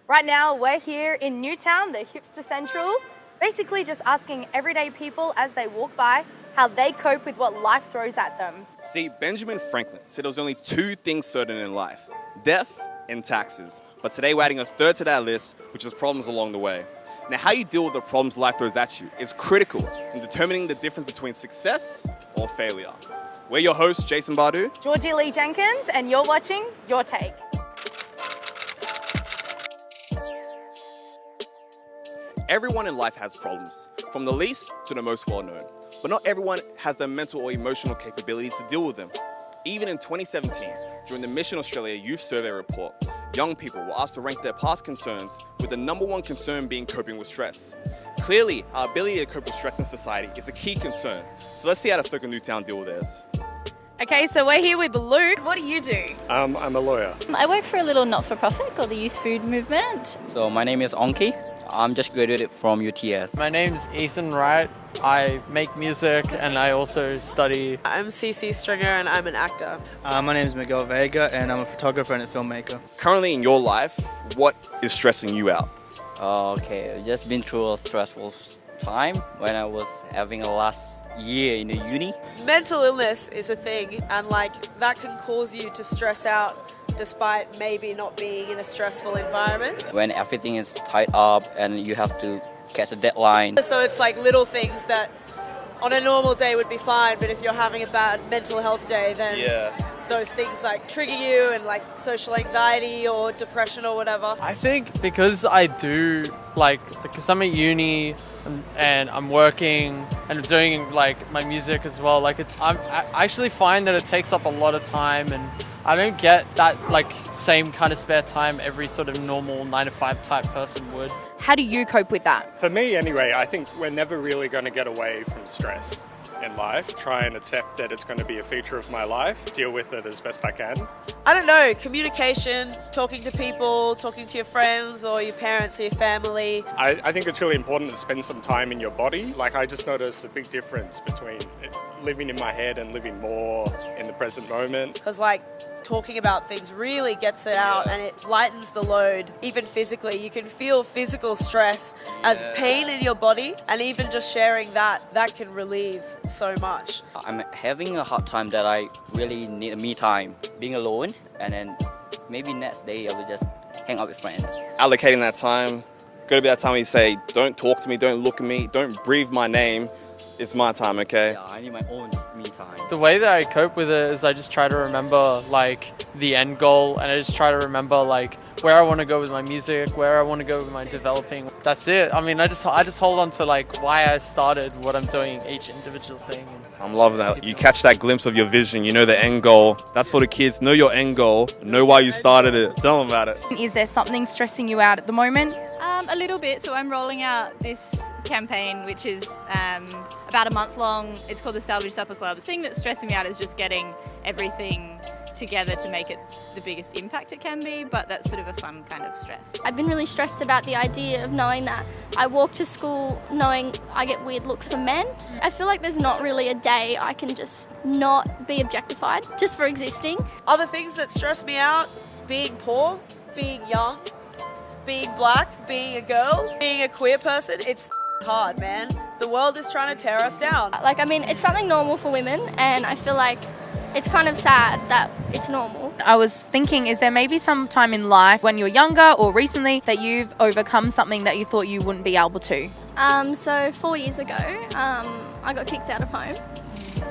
Right now, we're here in Newtown, the hipster central, basically just asking everyday people as they walk by how they cope with what life throws at them. See, Benjamin Franklin said there was only two things certain in life, death and taxes. But today we're adding a third to that list, which is problems along the way. Now, how you deal with the problems life throws at you is critical in determining the difference between success or failure. We're your hosts, Jason Badu, Jorgie Lee Jenkins, and you're watching Your Take. Everyone in life has problems, from the least to the most well-known. But not everyone has the mental or emotional capabilities to deal with them. Even in 2017, during the Mission Australia Youth Survey report, young people were asked to rank their past concerns, with the number one concern being coping with stress. Clearly, our ability to cope with stress in society is a key concern. So let's see how the folk of Newtown deal with theirs. Okay, so we're here with Luke. What do you do? I'm a lawyer. I work for a little not-for-profit called the Youth Food Movement. So my name is Onki. I'm just graduated from UTS. My name's Ethan Wright. I make music and I also study. I'm CC Stringer and I'm an actor. My name is Miguel Vega and I'm a photographer and a filmmaker. Currently in your life, what is stressing you out? Okay, I've just been through a stressful time when I was having a last year in the uni. Mental illness is a thing, and that can cause you to stress out despite maybe not being in a stressful environment. When everything is tied up and you have to catch a deadline. So it's like little things that on a normal day would be fine, but if you're having a bad mental health day, then those things trigger you, and social anxiety or depression or whatever. I think because I do because I'm at uni and I'm working and doing my music as well. I actually find that it takes up a lot of time, and I don't get that same kind of spare time every sort of normal 9-to-5 type person would. How do you cope with that? For me anyway, I think we're never really going to get away from stress in life. Try and accept that it's going to be a feature of my life, deal with it as best I can. I don't know, communication, talking to people, talking to your friends or your parents or your family. I think it's really important to spend some time in your body. I just noticed a big difference between living in my head and living more in the present moment. Because talking about things really gets it out and it lightens the load. Even physically, you can feel physical stress as pain in your body, and even just sharing that can relieve so much. I'm having a hard time that I really need a me time, being alone, and then maybe next day I will just hang out with friends. Allocating that time, gotta be that time where you say, don't talk to me, don't look at me, don't breathe my name. It's my time, okay? Yeah, I need my own me time. The way that I cope with it is I just try to remember the end goal, and I just try to remember where I want to go with my music, where I want to go with my developing. That's it. I mean, I just hold on to why I started what I'm doing, each individual thing. I'm loving that. You catch that glimpse of your vision, you know the end goal. That's for the kids. Know your end goal. Know why you started it. Tell them about it. Is there something stressing you out at the moment? A little bit. So I'm rolling out this campaign, which is about a month long. It's called the Salvage Supper Club. The thing that's stressing me out is just getting everything together to make it the biggest impact it can be, but that's sort of a fun kind of stress. I've been really stressed about the idea of knowing that I walk to school knowing I get weird looks from men. I feel like there's not really a day I can just not be objectified just for existing. Other things that stress me out: being poor, being young, being black, being a girl, being a queer person. It's hard, man. The world is trying to tear us down. It's something normal for women, and I feel like it's kind of sad that it's normal. I was thinking, is there maybe some time in life when you're younger or recently that you've overcome something that you thought you wouldn't be able to? So 4 years ago, I got kicked out of home,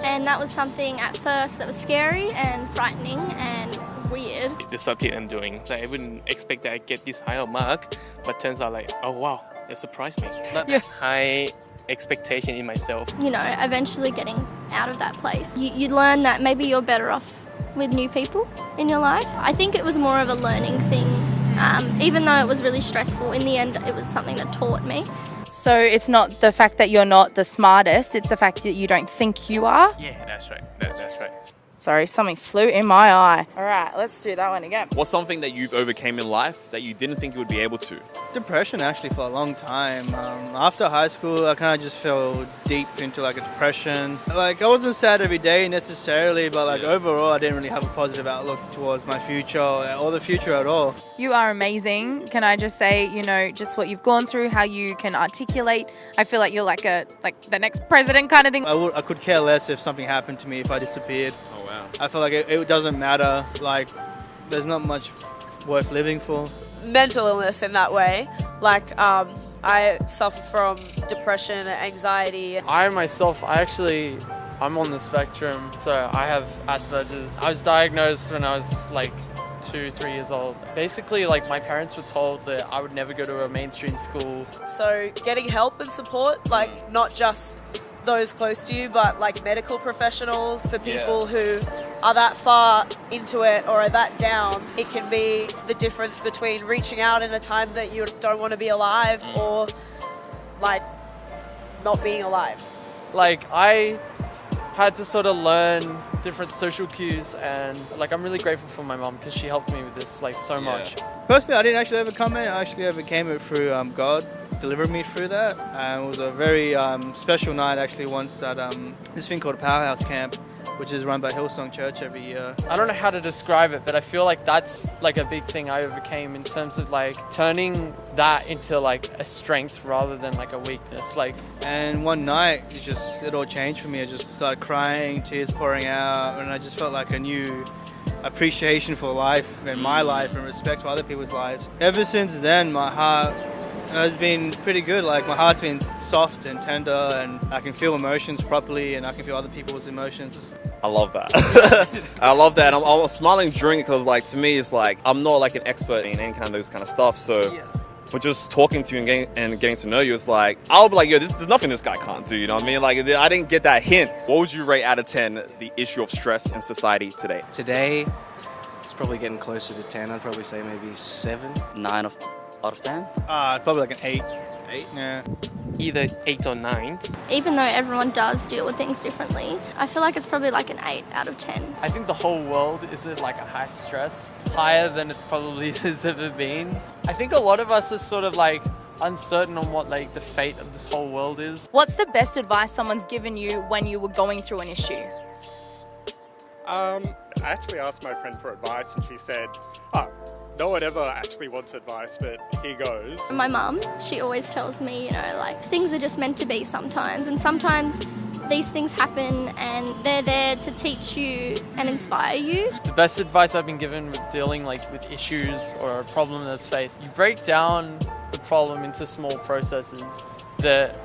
and that was something at first that was scary and frightening and weird. The subject I'm doing, I wouldn't expect that I'd get this high of mark, but turns out oh wow, it surprised me. Not high expectation in myself. Eventually getting out of that place. You learn that maybe you're better off with new people in your life. I think it was more of a learning thing. Even though it was really stressful, in the end it was something that taught me. So it's not the fact that you're not the smartest, it's the fact that you don't think you are? Yeah, that's right. That's right. Sorry, something flew in my eye. All right, let's do that one again. What's something that you've overcame in life that you didn't think you would be able to? Depression actually for a long time. After high school, I kind of just fell deep into like a depression. Like I wasn't sad every day necessarily, but like overall I didn't really have a positive outlook towards my future or the future at all. You are amazing. Can I just say, you know, just what you've gone through, how you can articulate. I feel like you're like the next president kind of thing. I could care less if something happened to me if I disappeared. Oh wow. I feel like it doesn't matter. Like there's not much worth living for. Mental illness in that way. Like, I suffer from depression and anxiety. I'm on the spectrum, so I have Asperger's. I was diagnosed when I was like 2-3 years old. Basically, like my parents were told that I would never go to a mainstream school. So getting help and support, like not just those close to you, but like medical professionals for people who are that far into it or are that down. It can be the difference between reaching out in a time that you don't want to be alive or like not being alive. Like I had to sort of learn different social cues, and like I'm really grateful for my mom because she helped me with this like so much. Personally, I didn't actually overcome it. I actually overcame it through God delivered me through that. It was a very special night actually once at this thing called Powerhouse Camp, which is run by Hillsong Church every year. I don't know how to describe it, but I feel like that's like a big thing I overcame in terms of like turning that into like a strength rather than like a weakness. And one night it all changed for me. I just started crying, tears pouring out, and I just felt like a new appreciation for life and my life and respect for other people's lives. Ever since then, my heart has been pretty good. Like my heart's been soft and tender, and I can feel emotions properly, and I can feel other people's emotions. I love that. I love that. And I'm smiling during it because, like, to me, it's like I'm not like an expert in any kind of those kind of stuff. So, but just talking to you and getting to know you, it's like I'll be like, yo, there's nothing this guy can't do. You know what I mean? Like, I didn't get that hint. What would you rate out of 10 the issue of stress in society today? Today, it's probably getting closer to 10. I'd probably say maybe 7. 9 out of 10? Probably like an 8. 8? Yeah. Either 8 or 9. Even though everyone does deal with things differently, I feel like it's probably like an 8 out of 10. I think the whole world is at like a high stress, higher than it probably has ever been. I think a lot of us are sort of like uncertain on what like the fate of this whole world is. What's the best advice someone's given you when you were going through an issue? I actually asked my friend for advice and she said, no one ever actually wants advice, but here goes. My mum, she always tells me, you know, like things are just meant to be sometimes, and sometimes these things happen and they're there to teach you and inspire you. The best advice I've been given with dealing like with issues or a problem that's faced, you break down the problem into small processes that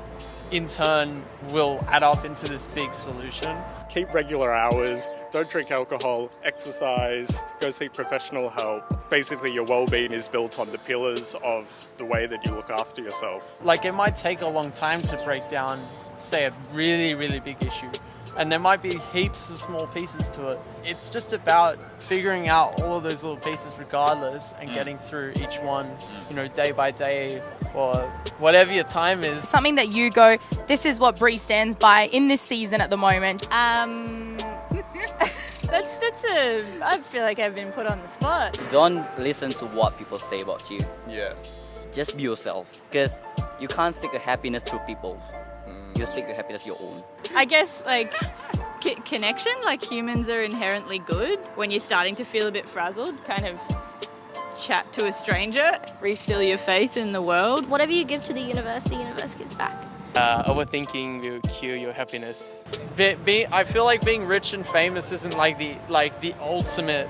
in turn will add up into this big solution. Keep regular hours, don't drink alcohol, exercise, go seek professional help. Basically, your well-being is built on the pillars of the way that you look after yourself. Like it might take a long time to break down, say, a really, really big issue. And there might be heaps of small pieces to it. It's just about figuring out all of those little pieces regardless and getting through each one, you know, day by day or whatever your time is. Something that you go, this is what Bree stands by in this season at the moment. I feel like I've been put on the spot. Don't listen to what people say about you. Yeah. Just be yourself, because you can't seek a happiness through people. You seek your happiness your own. I guess like connection, like humans are inherently good. When you're starting to feel a bit frazzled, kind of chat to a stranger, restill your faith in the world. Whatever you give to the universe gives back. Overthinking will kill your happiness. I feel like being rich and famous isn't like the ultimate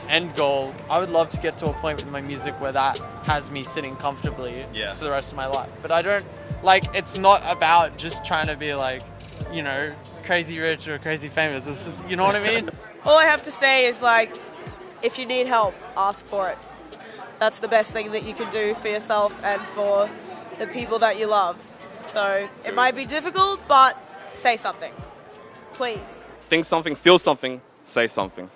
end goal. I would love to get to a point with my music where that has me sitting comfortably for the rest of my life. But I don't it's not about just trying to be like, you know, crazy rich or crazy famous. It's just, you know what I mean? All I have to say is like, if you need help, ask for it. That's the best thing that you can do for yourself and for the people that you love. So it might be difficult, but say something, please. Think something, feel something, say something.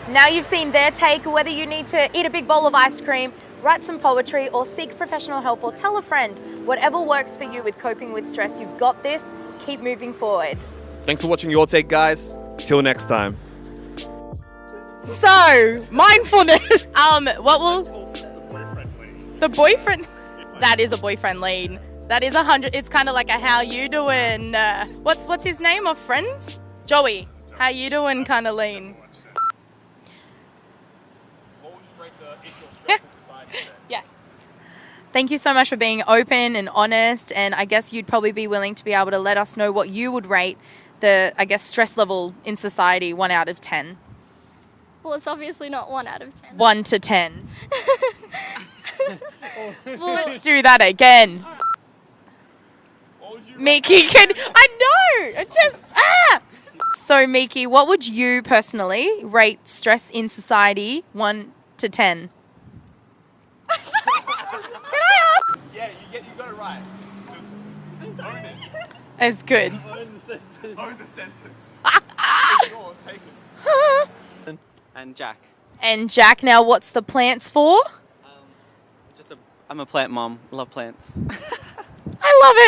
Now you've seen their take, whether you need to eat a big bowl of ice cream, write some poetry, or seek professional help, or tell a friend. Whatever works for you with coping with stress, you've got this. Keep moving forward. Thanks for watching Your Take, guys. Till next time. So, mindfulness. What will the boyfriend? That is a boyfriend lean. That is 100. It's kind of like a how you doing? What's his name of Friends? Joey. How you doing? Kind of lean. Yes. Thank you so much for being open and honest, and I guess you'd probably be willing to be able to let us know what you would rate the, I guess, stress level in society 1 out of 10. Well, it's obviously not 1 out of 10. 1 to 10. Well, Let's do that again. Miki can, I know, it just, So Miki, what would you personally rate stress in society 1 to 10? Yeah, you got it right. Just own it. It's good. Own the sentence. It's yours, take it. And Jack. And Jack, now what's the plants for? I'm a plant mom. Love plants. I love it.